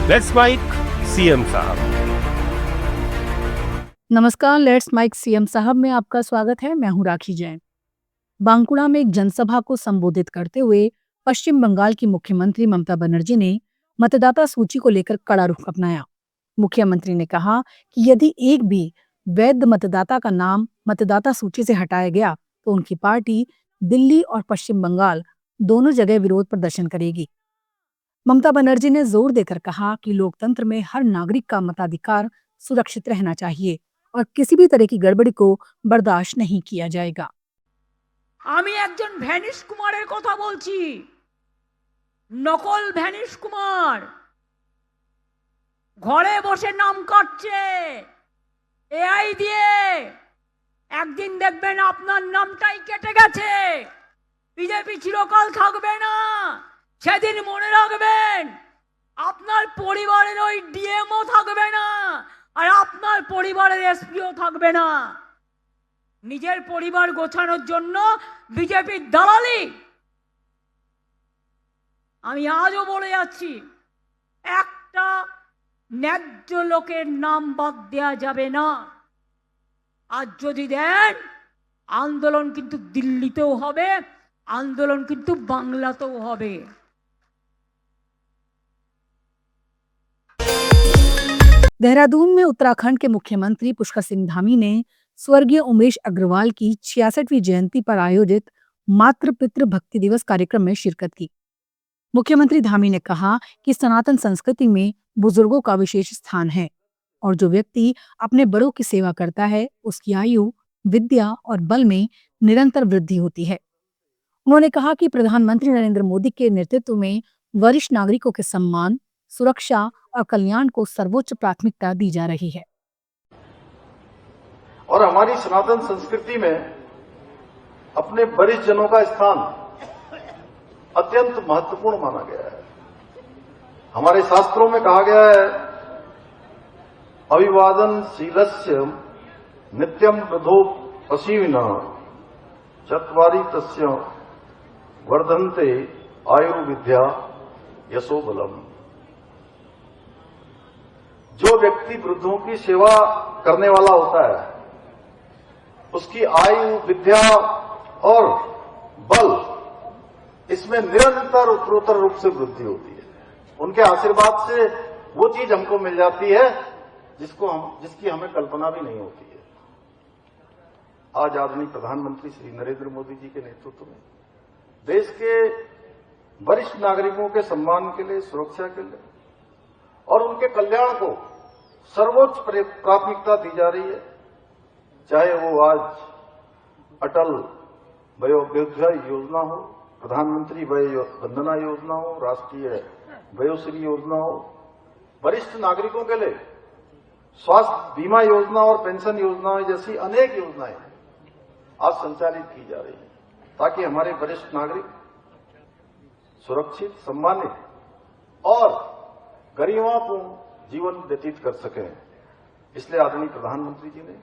Let's mic CM साहब। नमस्कार, let's mic CM साहब में आपका स्वागत है। मैं हूं राखी जैन। बांकुड़ा में एक जनसभा को संबोधित करते हुए पश्चिम बंगाल की मुख्यमंत्री ममता बनर्जी ने मतदाता सूची को लेकर कड़ा रुख अपनाया। मुख्यमंत्री ने कहा कि यदि एक भी वैध मतदाता का नाम मतदाता सूची से हटाया गया तो उनकी पार्टी दिल्ली और पश्चिम बंगाल दोनों जगह विरोध प्रदर्शन करेगी। ममता बनर्जी ने जोर देकर कहा कि लोकतंत्र में हर नागरिक का मताधिकार सुरक्षित रहना चाहिए और किसी भी तरह की गड़बड़ी को बर्दाश्त नहीं किया जाएगा। আমি একজন ভ্যানিশ কুমারের কথা বলছি, নকল ভ্যানিশ কুমার ঘরে বসে নাম কাটছে এআই দিয়ে। একদিন দেখবেন আপনার নামটাই কেটে গেছে, বিজেপি চিরকাল থাকবে না। সেদিন মনে রাখবেন আপনার পরিবারের ওই ডিএমও থাকবে না আর আপনার পরিবারের এসপিও থাকবে না। নিজের পরিবার গোছানোর জন্য বিজেপির দালালি। আমি আজও বলে যাচ্ছি, একটা ন্যায্য লোকের নাম বাদ দেওয়া যাবে না। আর যদি দেন, আন্দোলন কিন্তু দিল্লিতেও হবে, আন্দোলন কিন্তু বাংলাতেও হবে। देहरादून में उत्तराखंड के मुख्यमंत्री पुष्कर सिंह धामी ने स्वर्गीय उमेश अग्रवाल की 66वीं जयंती पर आयोजित मातृ पितृ भक्ति दिवस कार्यक्रम में शिरकत की। मुख्यमंत्री धामी ने कहा कि सनातन संस्कृति में बुजुर्गों का विशेष स्थान है और जो व्यक्ति अपने बड़ों की सेवा करता है उसकी आयु, विद्या और बल में निरंतर वृद्धि होती है। उन्होंने कहा कि प्रधानमंत्री नरेंद्र मोदी के नेतृत्व में वरिष्ठ नागरिकों के सम्मान, सुरक्षा और कल्याण को सर्वोच्च प्राथमिकता दी जा रही है। और हमारी सनातन संस्कृति में अपने वरिष्ठ जनों का स्थान अत्यंत महत्वपूर्ण माना गया है। हमारे शास्त्रों में कहा गया है, अभिवादन शीलस्य नित्यम वृद्धोपसीविनः चत्वारि तस्य वर्धन्ते आयुर्विद्या यशो बलम। जो व्यक्ति वृद्धों की सेवा करने वाला होता है उसकी आयु, विद्या और बल इसमें निरंतर उत्तरोत्तर रूप से वृद्धि होती है। उनके आशीर्वाद से वो चीज हमको मिल जाती है जिसकी हमें कल्पना भी नहीं होती है। आज आदरणीय प्रधानमंत्री श्री नरेंद्र मोदी जी के नेतृत्व में देश के वरिष्ठ नागरिकों के सम्मान के लिए, सुरक्षा के लिए और उनके कल्याण को सर्वोच्च प्राथमिकता दी जा रही है। चाहे वो आज अटल वयोवृद्धा योजना हो, प्रधानमंत्री वय वंदना योजना हो, राष्ट्रीय वयोश्री योजना हो, वरिष्ठ नागरिकों के लिए स्वास्थ्य बीमा योजना और पेंशन योजनाएं जैसी अनेक योजनाएं आज संचालित की जा रही है ताकि हमारे वरिष्ठ नागरिक सुरक्षित, सम्मानित और गरिमापूर्ण जीवन व्यतीत कर सकें। इसलिए आदरणीय प्रधानमंत्री जी ने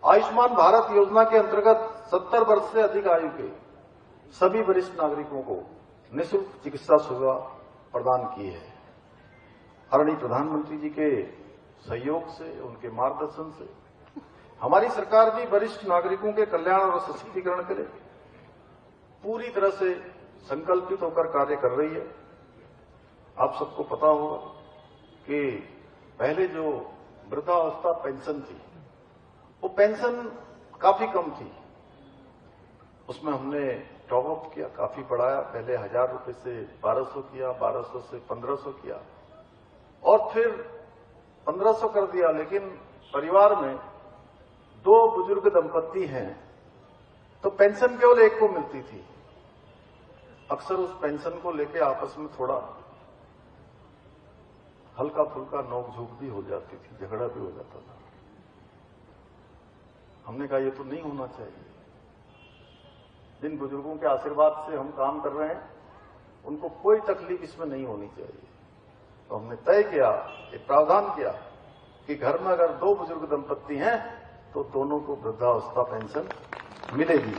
आयुष्मान भारत योजना के अंतर्गत 70 वर्ष से अधिक आयु के सभी वरिष्ठ नागरिकों को निःशुल्क चिकित्सा सुविधा प्रदान की है। आदरणीय प्रधानमंत्री जी के सहयोग से, उनके मार्गदर्शन से हमारी सरकार भी वरिष्ठ नागरिकों के कल्याण और सशक्तिकरण के लिए पूरी तरह से संकल्पित होकर कार्य कर रही है। आप सबको पता होगा कि पहले जो वृद्धावस्था पेंशन थी वो पेंशन काफी कम थी। उसमें हमने टॉप अप किया, काफी बढ़ाया। पहले 1000 रुपए से 1200 किया, 1200 से 1500 किया और फिर 1500 कर दिया। लेकिन परिवार में 2 बुजुर्ग दंपत्ति हैं तो पेंशन केवल एक को मिलती थी। अक्सर उस पेंशन को लेके आपस में थोड़ा हल्का फुल्का नोक-झोंक भी हो जाती थी, झगड़ा भी हो जाता था। हमने कहा ये तो नहीं होना चाहिए। जिन बुजुर्गों के आशीर्वाद से हम काम कर रहे हैं उनको कोई तकलीफ इसमें नहीं होनी चाहिए। तो हमने तय किया, एक प्रावधान किया कि घर में अगर 2 बुजुर्ग दंपत्ति हैं तो दोनों को वृद्धावस्था पेंशन मिलेगी।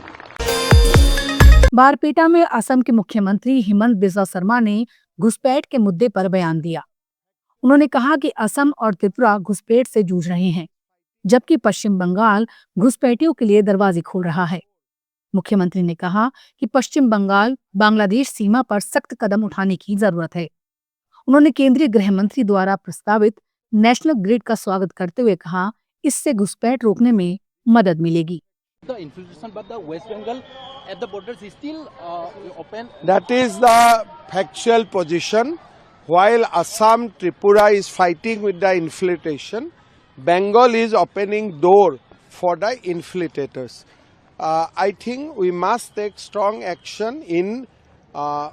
बारपेटा में असम के मुख्यमंत्री हिमंत बिस्वा शर्मा ने घुसपैठ के मुद्दे पर बयान दिया। उन्होंने कहा कि असम और त्रिपुरा घुसपैठ से जूझ रहे हैं, जबकि पश्चिम बंगाल घुसपैठियों के लिए दरवाजे खोल रहा है। मुख्यमंत्री ने कहा कि पश्चिम बंगाल बांग्लादेश सीमा पर सख्त कदम उठाने की जरूरत है। उन्होंने केंद्रीय गृह मंत्री द्वारा प्रस्तावित नेशनल ग्रिड का स्वागत करते हुए कहा, इससे घुसपैठ रोकने में मदद मिलेगी। The infiltration, but the West Bengal at the borders is still open. That is the factual position. While Assam, Tripura is fighting with the infiltration, Bengal is opening door for the infiltrators. I think we must take strong action in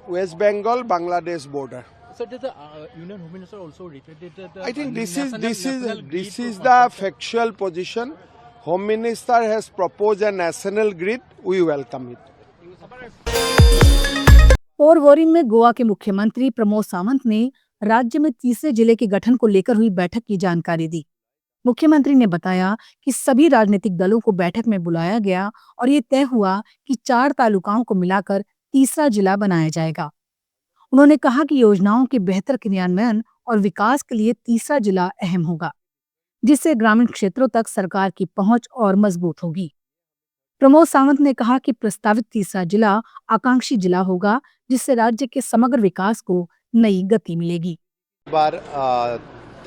West Bengal, Bangladesh border. So does the Union Home Minister also reiterated the I think this national is the factual position. Home Minister has proposed a national grid. We welcome it. पोरवोरिन में गोवा के मुख्यमंत्री प्रमोद सावंत ने राज्य में तीसरे जिले के गठन को लेकर हुई बैठक की जानकारी दी। मुख्यमंत्री ने बताया कि सभी राजनीतिक दलों को बैठक में बुलाया गया और ये तय हुआ कि 4 तालुकाओं को मिलाकर तीसरा जिला बनाया जाएगा। उन्होंने कहा कि योजनाओं के बेहतर क्रियान्वयन और विकास के लिए तीसरा जिला अहम होगा, जिससे ग्रामीण क्षेत्रों तक सरकार की पहुंच और मजबूत होगी। प्रमोद सावंत ने कहा कि प्रस्तावित तीसरा जिला आकांक्षी जिला होगा, जिससे राज्य के समग्र विकास को नई गति मिलेगी। बार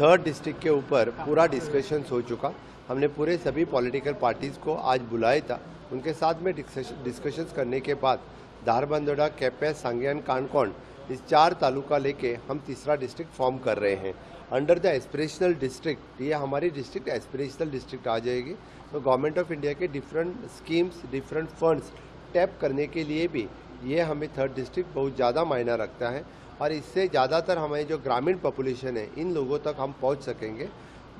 थर्ड डिस्ट्रिक्ट के ऊपर पूरा डिस्कशन हो चुका। हमने पूरे सभी पॉलिटिकल पार्टीज को आज बुलाया था। उनके साथ में डिस्कशंस करने के बाद धारबंदोड़ा, कैपे, सांगेन, कानकोण इस 4 तालुका लेके हम तीसरा डिस्ट्रिक्ट फॉर्म कर रहे हैं। अंडर द एस्पिरेशनल डिस्ट्रिक्ट, ये हमारी डिस्ट्रिक्ट एस्पिरेशनल डिस्ट्रिक्ट आ जाएगी। तो गवर्नमेंट ऑफ इंडिया के different schemes, different funds tap करने के लिए भी ये हमें थर्ड डिस्ट्रिक्ट बहुत ज़्यादा मायना रखता है और इससे ज़्यादातर हमारी जो ग्रामीण पॉपुलेशन है इन लोगों तक हम पहुंच सकेंगे।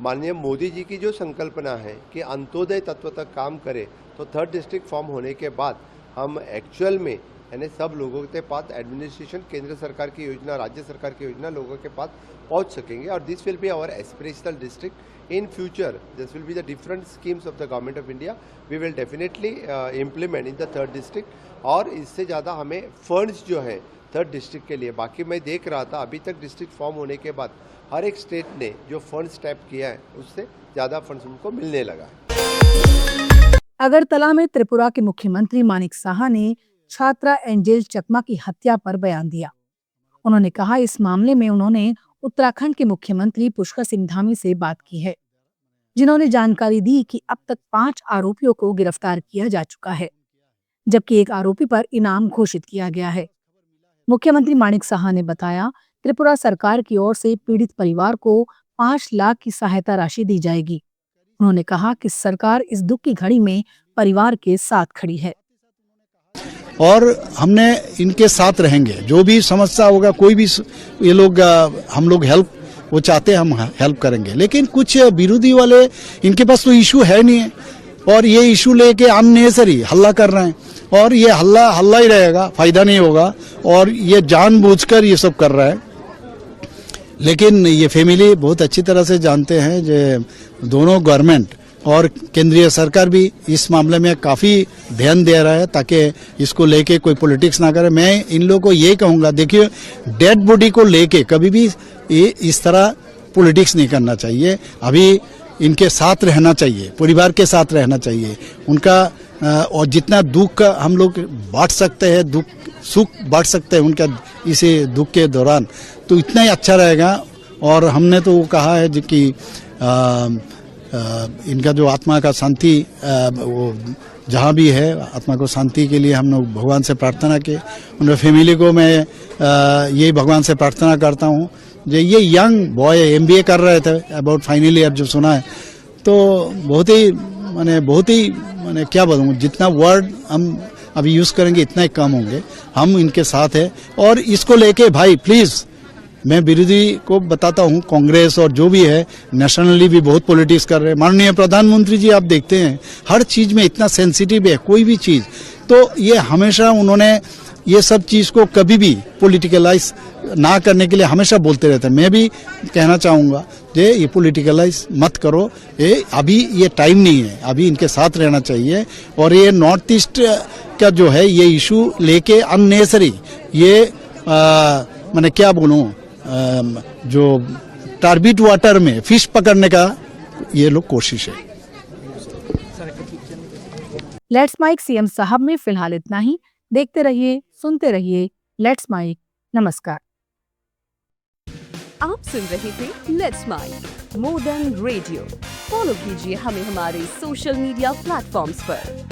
माननीय मोदी जी की जो संकल्पना है कि अंत्योदय तत्व तक काम करे, तो थर्ड डिस्ट्रिक्ट फॉर्म होने के बाद हम एक्चुअल में यानी सब लोगों के पास एडमिनिस्ट्रेशन, केंद्र सरकार की योजना, राज्य सरकार की योजना लोगों के पास पहुंच सकेंगे और this will be our aspirational district in future. This will be the different schemes of the government of India we will definitely implement in the third district और इससे ज़्यादा हमें फंड्स जो है थर्ड डिस्ट्रिक्ट के लिए, बाकी मैं देख रहा था अभी तक डिस्ट्रिक्ट फॉर्म होने के बाद हर एक स्टेट ने जो फंड्स टैप किया है उससे ज़्यादा फंड्स उनको मिलने लगा। अगरतला में त्रिपुरा के मुख्यमंत्री मानिक साहा ने छात्रा एंजेल चकमा की हत्या पर बयान दिया। उन्होंने कहा इस मामले में उन्होंने उत्तराखंड के मुख्यमंत्री पुष्कर सिंह धामी से बात की है, जिन्होंने जानकारी दी कि अब तक 5 आरोपियों को गिरफ्तार किया जा चुका है, जबकि एक आरोपी पर इनाम घोषित किया गया है। मुख्यमंत्री मानिक साहा ने बताया, त्रिपुरा सरकार की ओर से पीड़ित परिवार को 5 लाख की सहायता राशि दी जाएगी। उन्होंने कहा कि सरकार इस दुख की घड़ी में परिवार के साथ खड़ी है और हमने इनके साथ रहेंगे। जो भी समस्या होगा, कोई भी ये लोग हम लोग हेल्प वो चाहते हैं, हम हेल्प करेंगे। लेकिन कुछ विरोधी वाले, इनके पास तो इशू है नहीं है और ये इशू लेके अननेसेसरी हल्ला कर रहे हैं और ये हल्ला ही रहेगा, फायदा नहीं होगा और ये जानबूझकर ये सब कर रहा है। लेकिन ये फैमिली बहुत अच्छी तरह से जानते हैं जो दोनों गवर्नमेंट और केंद्रीय सरकार भी इस मामले में काफी ध्यान दे रहा है ताकि इसको लेके कोई पॉलिटिक्स ना करे। मैं इन लोगों को ये कहूंगा, देखिए डेड बॉडी को लेके कभी भी इस तरह पॉलिटिक्स नहीं करना चाहिए। अभी इनके साथ रहना चाहिए, परिवार के साथ रहना चाहिए उनका, और जितना दुख हम लोग बांट सकते हैं, दुख सुख बांट सकते हैं उनका इस दुख के दौरान, तो इतना ही अच्छा रहेगा। और हमने तो कहा है कि इनका जो आत्मा का शांति वो जहाँ भी है, आत्मा को शांति के लिए हम लोग भगवान से प्रार्थना किए। उनके फैमिली को मैं ये भगवान से प्रार्थना करता हूँ। जो ये यंग बॉय MBA कर रहे थे, अबाउट फाइनल ईयर जो सुना है, तो बहुत ही क्या बोलूँ, जितना वर्ड हम अभी यूज करेंगे इतना ही कम होंगे। हम इनके साथ है और इसको लेके भाई प्लीज, मैं विरोधी को बताता हूं, कांग्रेस और जो भी है नेशनली भी बहुत पॉलिटिक्स कर रहे हैं। माननीय प्रधानमंत्री जी आप देखते हैं हर चीज में इतना सेंसिटिव है कोई भी चीज, तो ये हमेशा उन्होंने ये सब चीज को कभी भी पॉलिटिकलाइज ना करने के लिए हमेशा बोलते रहते हैं। मैं भी कहना चाहूंगा ये पॉलिटिकलाइज मत करो, अभी ये टाइम नहीं है, अभी इनके साथ रहना चाहिए। और ये नॉर्थ ईस्ट का जो है ये इशू लेके अननेसेसरी ये मैंने क्या बोलूं, जो टारबिट वाटर में फिश पकड़ने का ये लोग कोशिश है। लेट्स माइक सीएम साहब में फिलहाल इतना ही। देखते रहिए, सुनते रहिए लेट्स माइक। नमस्कार। आप सुन रहे थे let's make more than radio. Follow कीजिए हमें हमारे सोशल मीडिया प्लेटफॉर्म्स पर।